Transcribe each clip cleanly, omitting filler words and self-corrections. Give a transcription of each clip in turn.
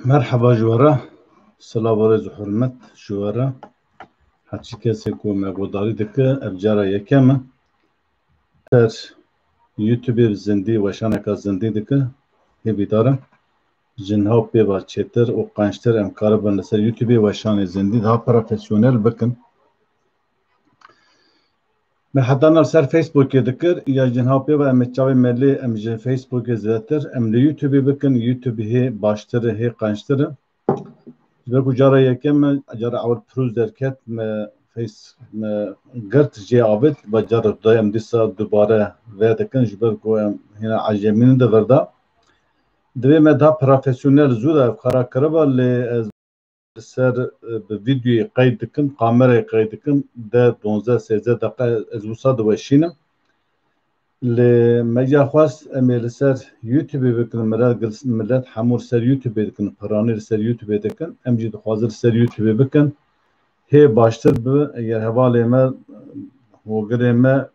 مرحبا جوارا سلام ورز و حرمت جوارا هرچی کسی که مقداری دکه افجارا یکم در یوتیوب زندی و شانکا زندی دکه هی داره جنها پی با چتر و قنشتر امکار بند سر یوتیوب و شان زندی ها پروفیسیونل بکن به حتی نر سر فیسبوک دکر یا جنها پی و امچاوی ملی امج فیسبوک زیاتر املی یوتیوب بکن یوتیوب هی باشتر هی قنشتر جبرو جارا یکم جارا اول پروز درکت م فیس م گرت جی آبد و جارا دایم دیسا دوباره وید کن جبرو هنا عجمین دوردا دوی مدا پروفیسیونل زودا کارا کربا لی سر ویدیوی قید کن کامرای قید کن ده 12 13 دقیقه از وسط وشینم لی مجا خواست امیل سر یوتیوب بکن ملت حمور سر یوتیوب بکن پرانی سر یوتیوب بکن امجد خوازر سر یوتیوب بکن هی باشتر به اگر حوالی ما وگره ما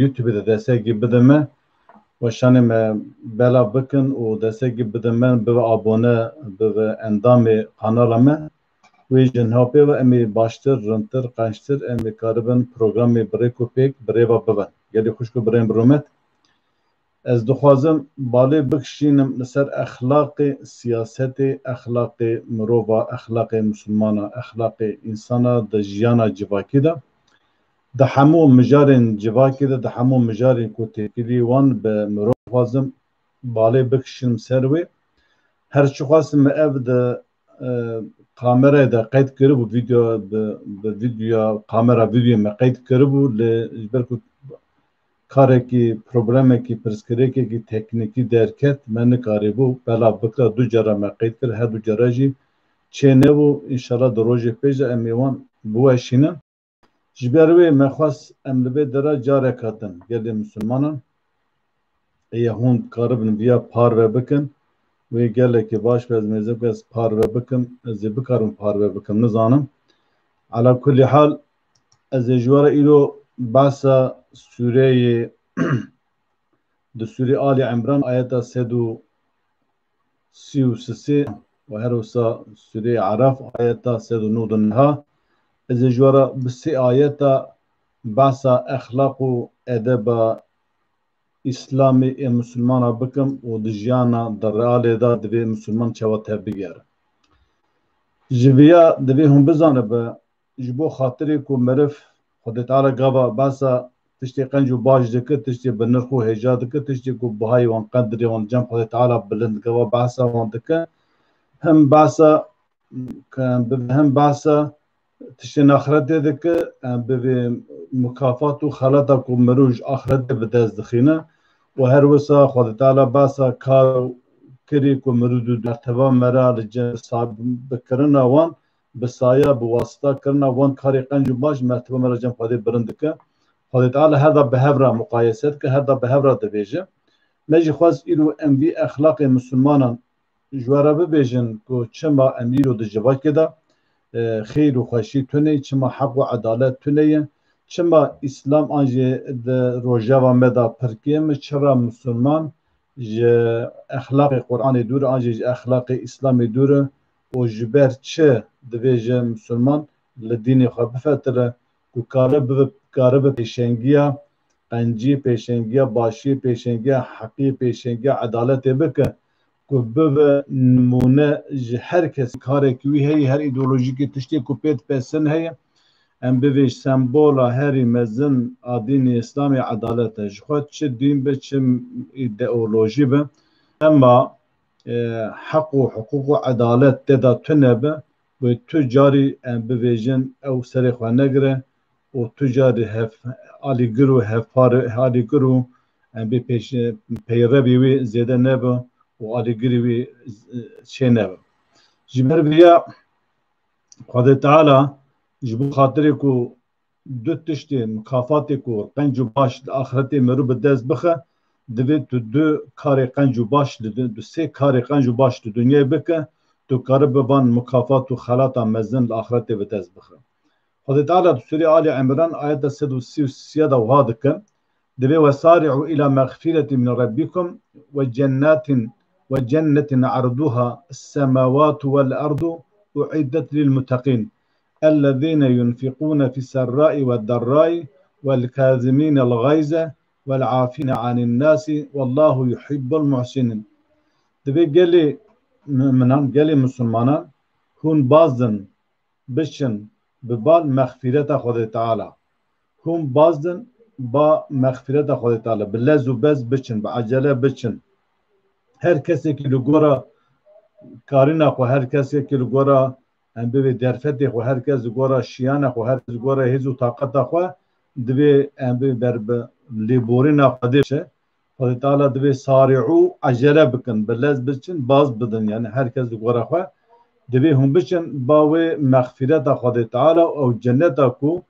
یوتیوب دستگی بده ما و شان ما بلا بکن و دستگی بده ما به آبونه به اندام کانال ما وی جنهابی و امی باشتر رنتر قنشتر امی کاربن پروگرامی برای کوپیک برای با ببن گلی خوشکو برای برومت از دخوازم بالی بکشینم لسر اخلاق سیاست اخلاق مروبا اخلاق مسلمانا اخلاق انسانا ده جیانا جواکی ده ده همو مجارین جواکی ده همو مجارین کوتیکیلی وان به مروب خوازم بالی بکشینم سروی هرچی خواستم اف ده کامرا ده قید کربو ویدیو کامرا ویدیو ما قید کربو لجبرکو کارکی پروبلمکی پرسکریکی کی تکنیکی درکت من کاری بو بلا بکرا دو جرا ما قید کر هر دو جرا جی چه نبو انشالله دروژه پیش امیوان بوشینه جبروی مخواست املبه درا جاره کاتن گلی مسلمانان ای هون کاربن بیا پار و بکن وی گله که باش باز مزب از پار و بکن از بکارم پار و بکن نزانم على كل حال از جوار ایلو باسا سوره د سوره آل عمران آیت 133 و هر وسا سوره عراف آیت 109 از جوار بسی آیت باسا اخلاق و ادب اسلامی مسلمان بکم و دجیانا در رئال دا دوی مسلمان چوات بگیره جویا دوی هم بزانه به جبو خاطری کو مرف خود تعالی گاوا باسا تشتی قنجو باج دکه تشتی بنرخو هجا دکه تشتی کو بهای وان قدری وان جم خود تعالی بلند گاوا باسا وان دکه هم باسا هم باسا تشتی ناخرت دکه به مکافات و خلاتا کو مروج آخرت بدز دخینه و هر وسا خود تعالی باسا کار کری کو مرودو مرتبه مرا لجن صاحب بکرنا وان بسایه بواسطه کرنا وان کاری قنجو باش مرتبه مرا جم خود برند که خود تعالی هر دا به هفرا مقایست که هر دا به هفرا دبیجه نجی خواست ایلو انوی اخلاق مسلمانان جوارا ببیجن که چما امیرو ده جواکی دا خیر و خوشی تونه چما حق و عدالت تونه چما اسلام آنجی ده روژاوا مدا پرکیم چرا مسلمان اخلاق قرآن دور آنجی اخلاق اسلامی دور و جبر چه دویجه مسلمان لدینی خواه بفتره که کاره پیشنگیا قنجی پیشنگیا باشی پیشنگیا حقی پیشنگیا عدالت بکه که به نمونه هر کس کاره کوی هی هر ایدئولوژی که تشتی کپیت پیسن هی ام بویش سمبولا هری مزن آدین اسلامی عدالت خود چه دین به چه ایدئولوژی به اما حق و حقوق و عدالت تدا تنبه و تجاری ام بویجن او سری خواه نگره و تجاری آلی گرو هفار آلی گرو ام بی پیربی وی زیده نبه و آلی گری وی چه نبه جبر بیا خود تعالی جبو خاطری کو دو تشتی مکافاتی کو قنجو باش آخرتی مرو به دست بخه دوی تو دو کاری قنجو باش دو سه کاری قنجو باش دو دنیا بکه تو کار ببان مکافات و خلاطا مزن آخرتی به دست بخه خود تعالی سوره آل عمران آیت 133 دا وهاد کن دوی وسارعوا الى مغفرة من ربكم وجنات وجنة عرضها السماوات والأرض أعدت للمتقين الذين ينفقون في السراء والضراء والكاظمين الغيظ والعافين عن الناس والله يحب المحسنين. Dibe gelê minan gelê Müslümanan hûn bazdin biçin bi bal mexfîreta Xwedê Teala. Hûn bazdin ba mexfîreta Xwedê Teala bi lez û bez biçin, bi acele biçin. Her kesekî li gora karîna xwe, her kesekî li gora em bivê derfetê xwe, her kes li gora şiyana xwe, her kes li gora hêz û taqeta xwe divê em bê ber bi lêborîna Xwedê biçe. Xwedê Teala divê sarî'û acele bikin, bi lez biçin, baz bidin. Yani herkes li gora xwe divê hûn biçin ba wê mexfîreta Xwedê Teala ew cenneta ku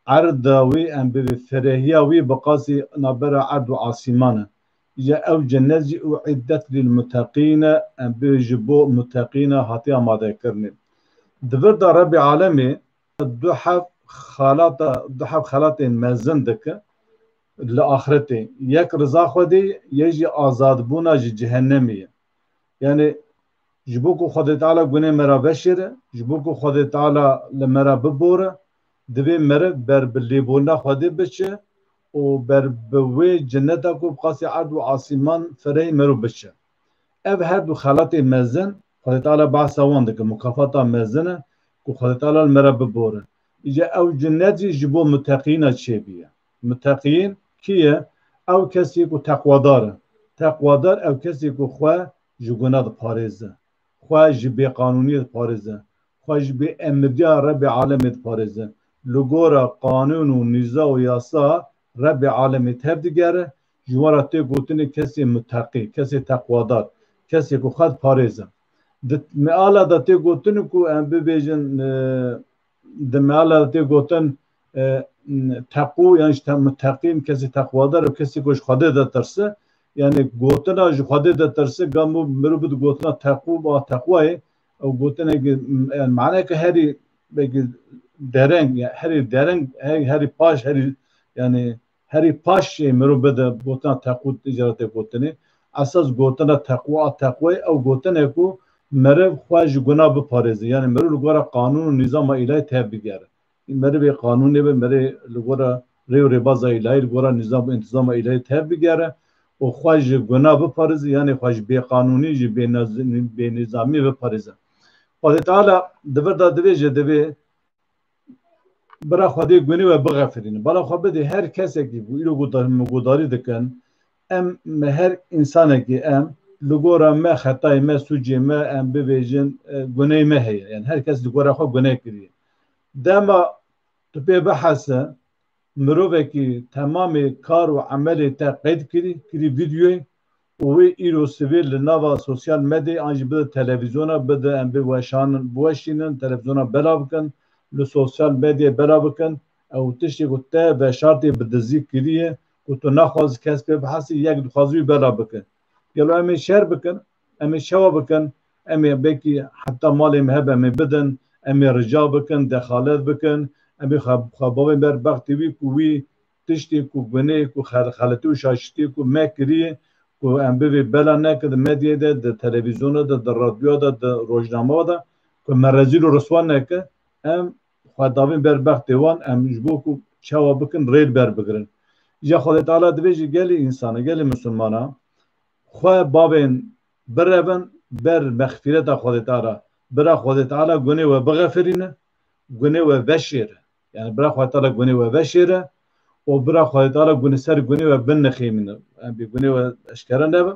erda wî em bivê ferehiya wî bi qasî navbera erd û asîman e. Ya ew cennet jî uiddet lilmuteqîn em bê ji bo muteqîn hatiye amadekirinê. Di vir da Rebbî Alemê du hev xelatên mezin dike li axiretê. Yek rıza Xwedê yê jî azadbûna ji cehennemê ye. Yani ji bo ku Xwedê Teala gunê me ra veşêre, ji bo ku Xwedê Teala li me ra bibore, divê meriv ber bi lêborîna Xwedê biçe û ber bi wê cenneta ku bi qasî erd û asîman ferehî merû biçe. Ev her du xelatê mezin Xwedê Teala behsa wan dike, mukafata mezin e ku Xwedê Teala li me ra bibore. Îca ew cennet jî ji bo muteqîna çêbî ye. Muteqîn kî ye? Ew kesî ku teqwadar e. Teqwadar ew kesî ku xwe ji gunah diparêze, xwe ji bêqanûniyê diparêze, xwe ji bê emriya Rebbê Alemê diparêze. Li gora qanûn û nîza û yasa Rebbê Alemê tev digere, ji wan re tê gotinê kesê muteqî, kesê teqwadar, kesê ku xwe diparêze. Di meala da tê gotin ku em bibêjin di meala da tê gotin teqû yani ji muteqîn kesê teqwadar û kesê ku ji Xwedê de tirse. Yani gotina ji Xwedê de tirse gamû mirov bi gotina teqû ba teqwayê ew gotinekî yani maneke herî vekî dereng yani herî dereng herî paş herî yani herî paş jê mirov bide gotina teqû ticaretê gotinê. Esas gotina teqwa teqwayê ew gotinek ku meriv xwe ji gunah biparêze. Yani mirov li gora qanûn û nîzama îlahî tev bigere. Merivê qanûnê be merê li gora rê û rêbaza îlahî li gora nîzam û intizama îlahî tev bigere û xwe ji gunah biparêze yani xwe ji bêqanûnî ji bênîzamî biparêze. Xwedê Teala di vir da divêje divê bira Xwedê gunê we bixefirînin. Bala xwe bidê her kesekî ku îro gudarî dikin em her însanekî em li gora me xetayê me sûcê me em bibêjin guney me heye. Yani her kes li gora xwe guneh kiriye. Dema tu pê bihese mirovekî temamê kar û emelê te qeyd kirî vîdyoyê û wê îro sivê li nava sosyal medyayê an jî bide televizyona bide em bê biweşînin televizyona bela bikin li sosyal medyayê bela bikin ew tiştê ku te veşartê bi dizî kiriye ku tu naxwazî kes pê bihesî yek dixwazî wî bela bikin. Gelo em ê şer bikin, em ê şewa bikin, em ê belkî heta malê me hebe em ê bidin, em ê rica bikin, dexalet bikin, em ê xebavên berbextê wî ku wî tiştê ku gunê ku xeletî û şaşîtiyê ku me kiriye ku em bivê bela neke di medyayê de, di televizyona de, di radyoya de, di rojnamaya de ku me rezîl û riswan neke em xwedavên berbextê wan em ji bo ku çawa bikin rêl berbigirin. Ya Xwedê Teala divêjî gelê însanan, gelê Müslümanan xwe bavên birevin ber mexfîreta Xwedê Teala. Bira Xwedê Teala gunê we bixefirîne, gunê we veşêre. Yani bira Xwedê Teala gunê we veşêre û bira Xwedê Teala gunê ser gunê we binixêmîne. Em bê gunê we eşkere nebe.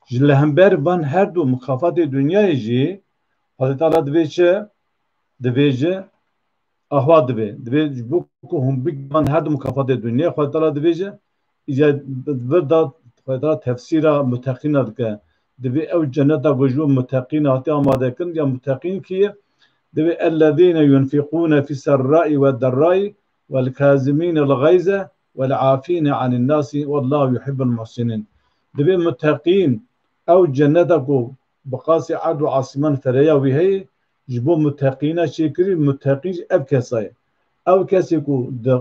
Ji lehember van her du mukafatê dunyayê jî Xwedê Teala divê çi? Divêje ahwa divê ji bo ku hûn bigivan her du mukafatê dunyayê Xwedê Teala divêje îca vir da Xwedê Teala tefsîra muteqîna dike. Divê ew cenneta ku ji bo muteqîn hatiye amadekirin ya muteqîn kî ye? Divê ellezîne yunfiqûne fî serrâi ve derrâi vel kâzimîne el gayze vel afîne anil nâsî wallahu yuhibbul muhsinin. Divê muteqîn ew cenneta ku bi qasî erd û asîman fereya wî heye ji bo muteqîna çêkirî muteqîn jî ev kesa ye. Ew kesê ku di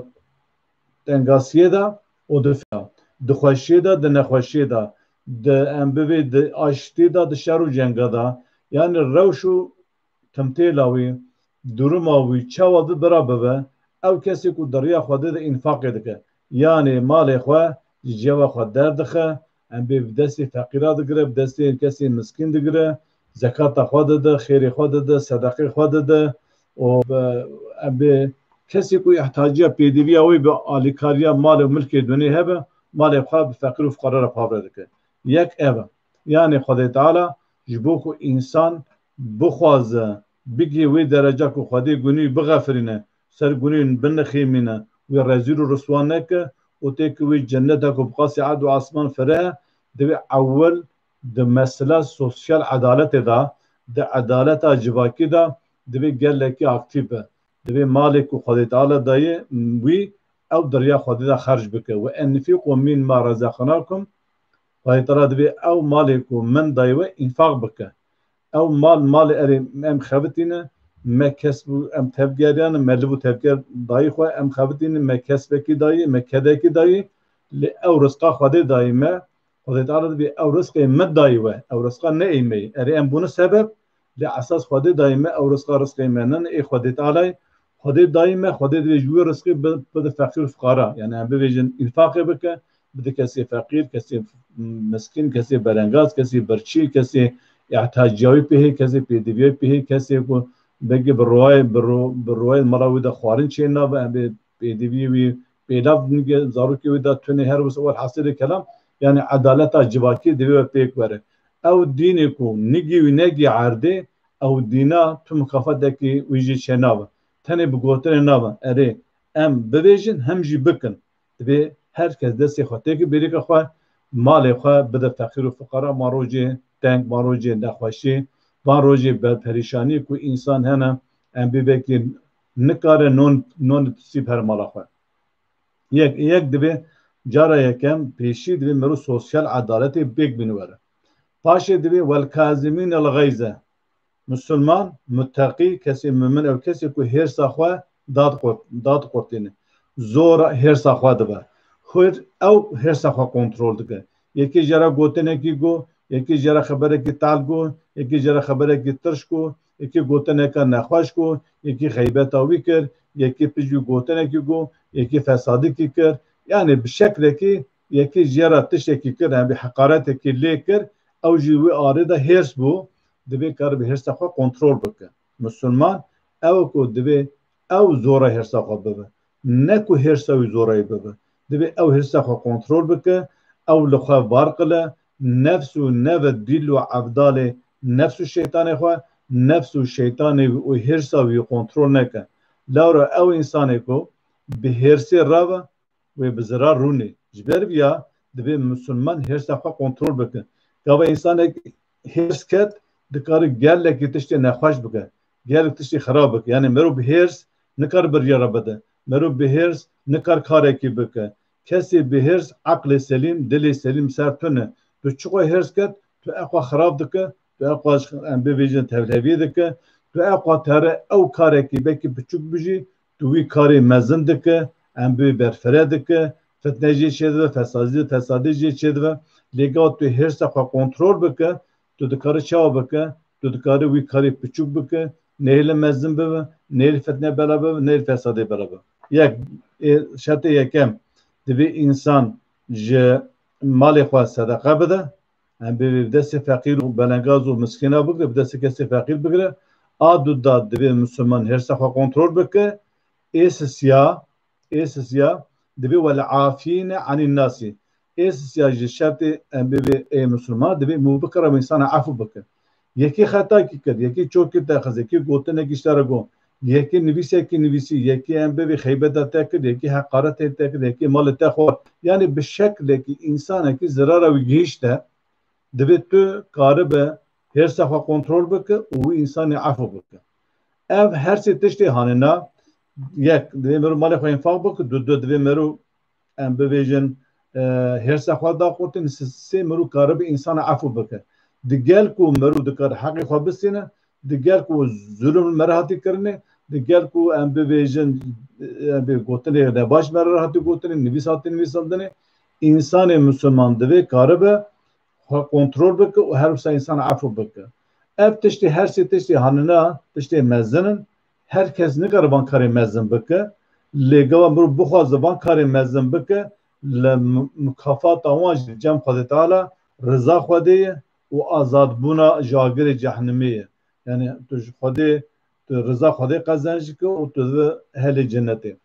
tengasiyê de û di xweşiyê de di nexweşiyê de de em bivê di aştî da di şer û cenga da yani rewş û timtêla wî duruma wî çawa di bira bibe ew kesê ku deriya Xwedê de înfaqê dike yani malê xwe ji cêwa xwe derdixe em bê bi destê feqîra digire bi destê kesê miskîn digire zekata xwe dide xêrê xwe dide sedeqê xwe dide û em bê kesê ku ihtiyaciya pêdiviya wî bi alîkariya malê û milkê dunê hebe malê xwe bi feqîr û fuqara re pavre dike yek ev e yani Xwedê Teala ji bo ku însan bixwaze bigî wê dereca ku Xwedê gunî bixefirîne ser gunî binixêmîne wê rezîl û riswan neke û tê ku wê cenneta ku bi qasî erd û asman fire divê ewil di mesela sosyal edaletê da di edaleta civakî da divê gelekî aktif be divê malê ku Xwedê Teala daye wî ew deriya Xwedê de xerc bike ve enfiqû mimma rezaqnakum Xwedê Teala divê ew malê ku min daye we înfaq bike ew malê erê em xebitîne me kesb em tevgeriyan me li bû tevger dayî xwe em xebitîne me kesbekî dayî me kedekî dayî li ew rizqa Xwedê dayî me Xwedê Teala divê ew rizqê me dayî we ew rizqa neîmeyî erê em bûne sebeb li esas Xwedê dayî me ew rizqa rizqê me ne ê Xwedê Tealayê Xwedê dayî me Xwedê divê ji wê rizqê bide feqîr û fuqara yani em bibêjin înfaqê bike bide kesê feqîr kesê miskîn kesê berengaz kesê birçî kesê احتیاجی پهی کسی پیدوی پهی کسی کو بگی بروای مراوی دا خوارن چه نه و به پیدوی وی پیلاف نگه زارو کی وی دا تونه هر وس اول حاصل کلام یعنی عدالت جواکی دوی پیک وره او دین کو نگی و نگی عرده او دینا تو مخافت کی ویجی چه نه تنه بگوتن نه اره ام بویژن هم جی بکن دوی هر کس دستی خاطر کی بری که خو مال خو بده فقیر و فقرا ماروجه تنگ باروجی نخوشی باروجی به پریشانی کو انسان هنه ام ببکی نکاره نون تسیب هر مالا خو یک دبی جارا یکم پیشی دبی مرو سوسیال عدالتی بیگ بنوره پاشی دبی والکاظمین الغیظه مسلمان متقی کسی مؤمن او کسی کو هر سخوا داد قرتینه زور هر سخوا دبه خود او هر سخوا کنترل دکه یکی جرا گوتنه کی گو یکی جرا خبره کی تال گو یکی جرا خبره کی ترش کو یکی گوتنه کا نخواش کو یکی غیبت اوی کر یکی پجو گوتنه کی گو یکی فسادی کی کر yani bir şekilde ki yeki jara tişeki kir yani bir hakaret ki lekir او جوی آرده هرس بو دوی کار به هرس خو کنترل بکه مسلمان او کو دوی او زوره هرس خو ببه نه کو هرس او زوره ببه دوی او هرس خو کنترل بکه او لخوا بارقله نفس و نو دل و عبدال نفس و شیطان خو نفس و شیطان و هرس او کنترل نکه لورا او انسان کو به هرس راو و به zarar رونه جبر بیا دوی مسلمان هرس خو کنترل بکه Gava insan hırs ket, dikari gel ki tişte nexwaş bike, gel tişte xarab bike. Yani meru bi hırs nikar bir yara bide. Meru bi hırs nikar kareki bike. Kesi bi hırs akli selim, dili selim sertune. Tu çuğa hırs ket, tu ekwa xarab dike, tu ekwa bivijin tevlevi dike, tu ekwa tere ev kareki beki küçük biji, tu vi kari mezin dike, bi berfere dike, fitneci çedve, fesadici çedve. Legat tu her sefer kontrol bike, tu dikarı çav bike, tu dikarı wî karî piçûk bike, neyle mezin bibe, neyle fitne beraber, neyle fesadê beraber. Yek şertê yekem divê insan ji malê xwe sedeqa bide, em bi destê feqîr û belengaz û miskîna bigire, bi destê kesê feqîr bigire, a du da divê Müslüman her sefer kontrol bike, êsisiya divê wel afîne anî nasî. İsiyacı şartı MBB Müslüman debi mubekara insana afu beke. Yeki hata ki kad, yeki çok ki takhaz, yeki gotene kişlere go, yeki nivisi, yeki MBB haybet takir, yeki hakaret takir, yeki mal takhor. Yani bir şekilde ki insana ki zarara ve gişte debi tu karibe her sefer kontrol beke, o insanı afu beke. Ev her şey teşte hanena, yek debi meru mal khoin faq beke, debi meru MBB'jin هر سخوا دا قوتن سه مرو کارب انسان عفو بکه دیگر کو مرو دکار حقی خو بسینه دیگر کو ظلم مرهاتی کرنه دیگر کو ام به ویژن به گوتنه نه باش مرهاتی گوتنه نویسات نویساندنه انسان مسلمان دوی کارب kontrol bike و her wisa insan afû bike. Ev tiştî her sê tiştî hanina tiştê mezinin herkes nikare van karê mezin bike. Lêgava mirov bixwaze van karê mezin bike li mukafata wan jî cem Xwedê Teala rıza Xwedê ye û azadbûna ji agirê cehennemê ye. Yani tu ji Xwedê tu rıza Xwedê qezenc dike û tu divê helê cennetê.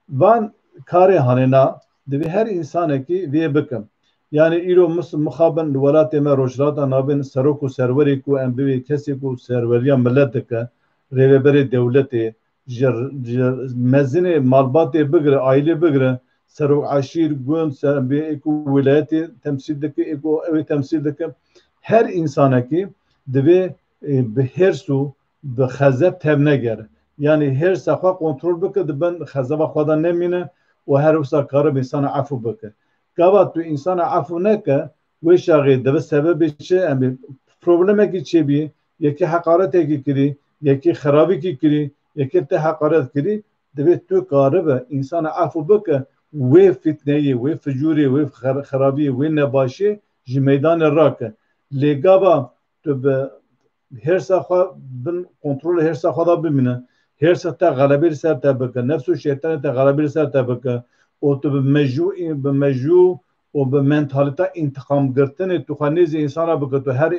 Van karê hanêna divê her insanekî vê bikin. Yani îro mixabin li welatê me rojhilata navên serok û serwerê ku em bivê kesê ku serweriya millet dike, rêveberê dewletê, ji mezinê malbatê bigire, ailê bigire, serok eşîr, gund, bê ku wilayetê temsîl dike, êku evê temsîl dike. Her insanekî divê bi hêrs û bi xezeb tev negere. Yani hêrsa xwe kontrol bike dibin xezeba xwe de nemîne û her wisa karib insana efû bike. Gava tu insana afû neke wê şaxê dibe sebebê çi em problemekî çêbî yekî heqaretekî kirî yekî xerabîkî kirî yekî te heqaret kirî divê tu karibe insana afû bike wê fitneyê wê ficûrê wê xerabiyê wê nebaşî ji meydanê rake. Lê gava tu bi hêrsa xwe bin kontrola hêrsa xwe da bimîne hêrsa te xelebê li ser te bike nefs û şeytanê te xelebê li ser te bike û tu bi mecû û bi mentalîta întiqamgirtinê tu xwe nêzî insana bike tu her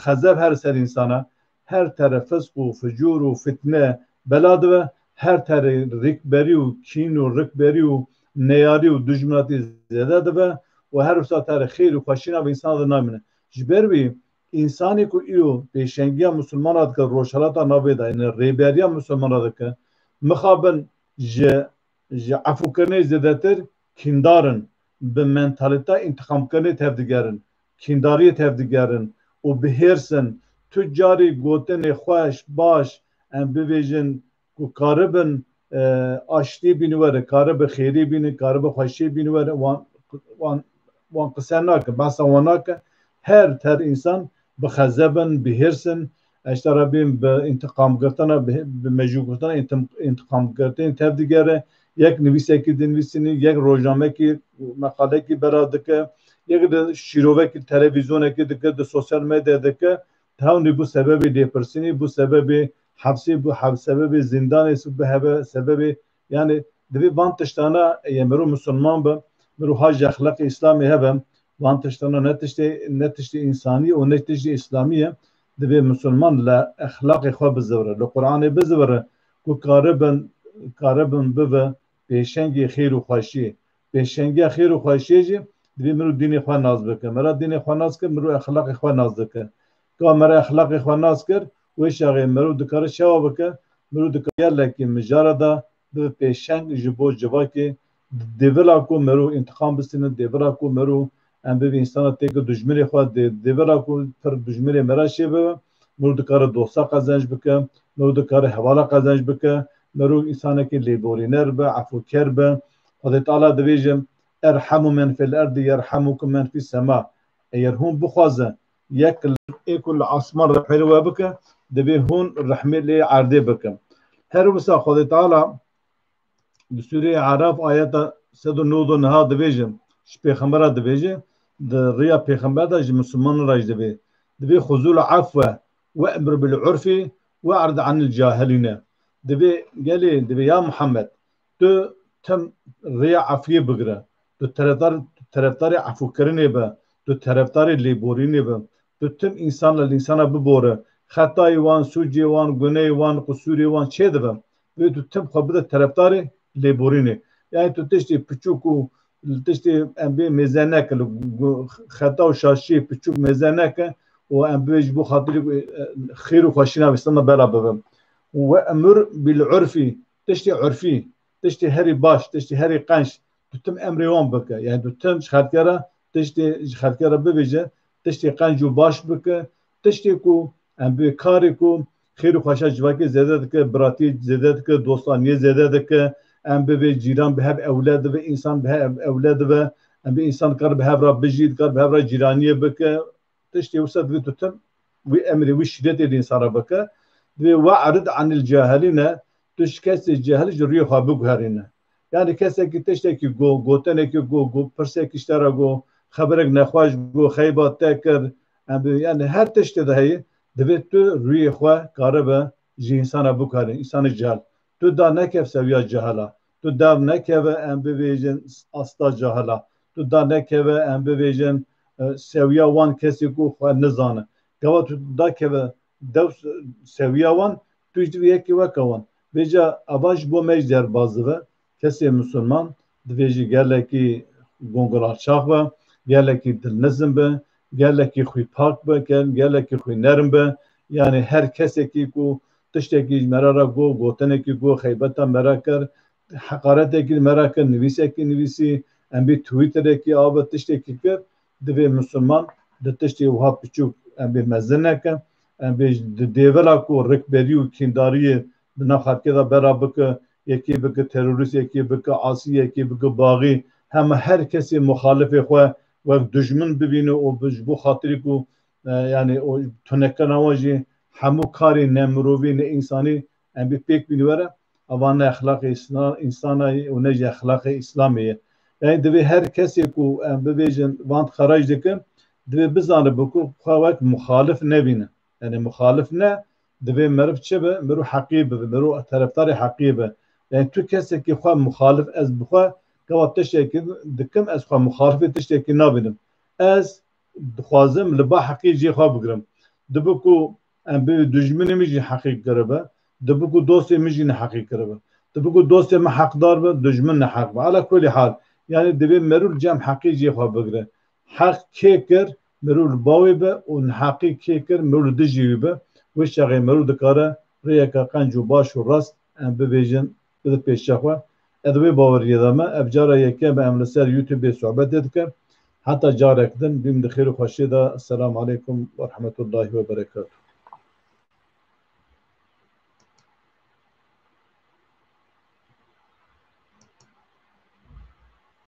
xezeb her ser insana her tere fisk û ficûr û fitne bela dibe her tere rêkberî û kîn û rêkberî û neyarî û dijminatî zêde dibe û her wisa tere xêr û xweşîna bi insana de namîne. Ji ber wî insanê ku îro pêşengiya musulmana dike rojhilata navê de yani rêberiya musulmana dike mixabin ji efûkirinê zêdetir kîndarin bi mentalîta întiqamkirinê tev digerin kîndariyê tev digerin û bihêrsin tu carî gotinê xweş baş em bibêjin ku karibin aştî bînîwere karibe xêrî bînin karibe xweşî bînîwere wan qise nake behsa wan nake her ter insan bi xezebin bihêrsin eşta rabîn bi întiqamgirtina bi mecûgirtina întiqamgirtinê tev digere yek nivîsekî dinivîsînî yek rojnamekî meqalekî bera dike yek de şîrovekî televizyonekî dike di sosyal medyaya dike hewnî bu sebebê lêpirsînî bu sebebê hepsê bu sebebê zindanê bu hebe sebebê yani divê van tiştana mirov musulman be mirov haj exlaqê İslamê hebe van tiştana ne tiştê însanî û ne tiştê İslamî ye divê musulman li exlaqê xwe bizivire li Qur'anê bizivire ku karibin bibe pêşengê xêr û xweşî pêşengiya xêr û xweşiyê jî divê mirov dînê xwe naz bike mera dînê xwe naz kir mirov exlaqê xwe naz dike ka mera exlaqê xwe naz kir wê şaxê mirov dikare şewa bike mirov dikare gelekî mijara da bibe pêşeng ji bo civakê devila ku mirov întiqam bistînin devila ku mirov em bivê insana têkil dijminê xwe devila ku pir dijminê mera şê bibe mirov dikare dosta qezenc bike mirov dikare hevala qezenc bike mirov însanekî lêborîner be efûker be Xwedê Teala dibêje erhemû men fil erdî yerhemûkum men fîs semâ eger hûn bixwaze yek êku li asman rehmê we bike divê hûn rehmê lê erdê bikin. Her wisa Xwedê Teala di Sûreyê Araf ayeta 109 niha dibêje ji pêxembera dibêje di rêya pêxember de ji musulmanan re jî divê xuzûl efwe we'mr bil urfî we'rid anil cahilîne divê gelê divê ya Muhammed tu tim rêya efiyê bigire tu terefdarê efûkirinê be tu terefdarê lêborînê be tu tim însanla li însana bibore xetayê wan sûcê wan gunehê wan qusûrê wan çê dibe wê tu tim xwe bide terefdarê lêborînê yani tu tiştê piçûk û tiştê em bê mêze neke li xeta û şaşiyê piçûk mêze neke û em bê ji bo xatirê xêr û xweşîna wîstana bera bibin we'mr bil urfî tiştê urfî tiştê herî baş tiştê herî qenc tu tim emrê wan bike yani tu tim ji xelkera tiştê ji xelkera bibêje tiştê qenc û baş bike tiştê ku em bê karê ku xêr û xweşa civakê zêde dike biratî zêde dike dostaniyê zêde dike em bibê cîran bi hev ewle dibe însan bi hev ewle dibe em bê însan dikare bi hev re bijî dikare bi hev re cîraniyê bike tiştê wisa divê tu tim wî emrê wî şîretê li însana bike divê we'rid anil cahilîne tu ji kesê cehil ji rûyê xwe biguherîne yani kesekî tiştekî gotenekî pirsekî ji te re got خبرك نخواش بو خيبات تكر يعني هر تشت ده هي دبت تو روی خوا کاربه جی انسان ابو کاری انسان جهل تو دا نکف سویا جهلا تو دا نکف ام بویژن استا جهلا تو دا نکف ام بویژن سویا وان کسی کو خوا نزانه گوا تو دا کف دو سویا وان تو جدی یکی وکوان بیجا اباش بو مجدر بازوه کسی مسلمان دویجی گله کی گونگرا چاخه گله کی دل نزم به gelekî xwî pak be gelekî xwî nerm be yani her kesekî ku tiştekî merara got gotinekî got xeybeta mera kir heqaretekî mera kir nivîsekî nivîsî em bê twîtterekî ava tiştekî kir divê Müslüman di tiştê wiha piçûk em bê mezin neke em bê di dêvela ku rikberî û kîndariyê di nav xelkê de bera bike yekê bike terorîst yekê bike asî yekê bike baxî hema her kesê muxalifê xwe وقت دشمن ببینه و بو خاطری کو یعنی تونکن آواجی همو کاری نمروی نه انسانی ام بی پیک بینوره اوان اخلاق انسانی و نه اخلاق اسلامیه یعنی دوی هر کسی کو ام ببیجن وانت خراج دکن دوی بزانه بکو خواهد مخالف نبینه یعنی مخالف نه دوی مرف چه به مرو حقیبه مرو طرفدار حقیبه یعنی تو کسی که خواه مخالف از بخواه گواه تشتکی دکم از خواه مخالفی تشتکی نبینم از دخوازم لبا حقیق جی خواه بگرم دبکو ام به دجمنی میجی حقیق کربه دبکو دوستی میجی حقیق کربه دبکو دوستی ما حقدار به دجمن حق به علا کلی حال یعنی دبی مرول جمع حقیق جی خواه بگره حق که کر مرول باوی به و حقیق که کر مرول دجیوی به وش شغی مرول دکاره ریکا قنجو باش و راست ام ببیجن بده پیش خواه ادوی باوریه دامه ابجاره یکی به املسر یوتیوب صحبت دکر حتى جارك دن بيم دخير وخشيدا السلام عليكم ورحمة الله وبركاته